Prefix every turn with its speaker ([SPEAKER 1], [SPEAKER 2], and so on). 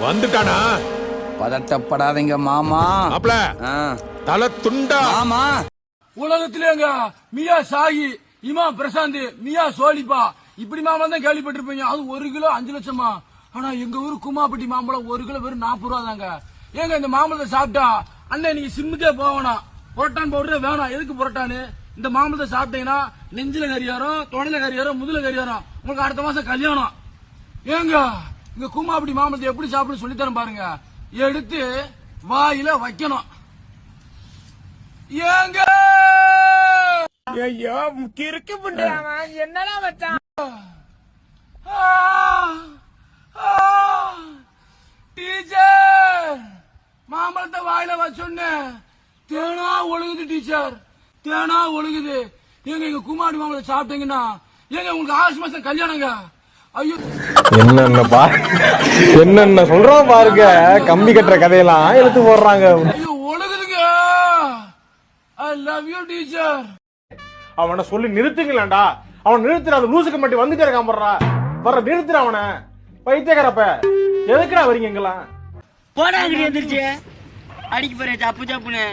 [SPEAKER 1] வந்துட்டானா?
[SPEAKER 2] பதட்டப்படாதீங்க மாமா.
[SPEAKER 1] மாப்ள தல துண்டா
[SPEAKER 2] மாமா.
[SPEAKER 3] உலகத்திலேங்க மியா சாகி, இமாம் பிரசாந்த், மியா சோலிப்பா இப்படி மாம்பழம் தான் கேள்விப்பட்டிருப்பீங்க. அது 1 கிலோ 5 லட்சமா. ஆனா எங்க ஊரு குமாப்பட்டி மாம்பழம் 1 கிலோ வெறும் 40 ரூபா தாங்க. ஏங்க இந்த மாம்பழத்தை சாப்பிட்டா அண்ணன் நீங்க சிம்முக்கே போகணும். புரோட்டான் பவுடரே வேணாம். எதுக்கு புரோட்டானு? இந்த மாம்பழத்தை சாப்பிட்டீங்கன்னா நெஞ்சில கறியாரம், தொடையில கறியாரம், முதுல கறியாரம். உங்களுக்கு அடுத்த மாசம் கல்யாணம். ஏங்க இந்த குமாப்பட்டி மாம்பழத்தை எப்படி சாப்பிடுன்னு சொல்லித்தரேன் பாருங்க. எடுத்து வாயில வைக்கணும். ஏங்க
[SPEAKER 4] ஐயோ கிறுக்கு புண்டையாமா என்னடா வச்சான்?
[SPEAKER 3] டீச்சர் மாம்பழத்தை வாயில வச்சோன்னு தேனா ஒழுகுது டீச்சர், தேனா ஒழுகுது. ஏங்க எங்க குமாரி மாம்பழத்தை சாப்பிட்டீங்கன்னா ஏங்க உங்களுக்கு 6 மாசம் கல்யாணங்க. ஐயோ
[SPEAKER 5] என்னென்ன சொல்றோம் பாருங்க. கம்பி கட்டுற கதையெல்லாம் எடுத்து போடுறாங்க.
[SPEAKER 3] ஐயோ ஒழுகுதுங்க. I love you teacher.
[SPEAKER 5] அவனை சொல்லி நிறுத்துங்களேன்டா. அவன் நிறுத்துற அந்த லூசுக்கு மட்டும் வந்துட்டே இருக்கான் போடுறா. வர நிறுத்துற அவனை. பைத்தியக்காரப்ப எதுக்குடா வரீங்க எங்கெல்லாம்?
[SPEAKER 6] போடா அங்கிட்டு வந்துருச்சு. அடிக்க போறேன் சப்பு சப்புன்னு.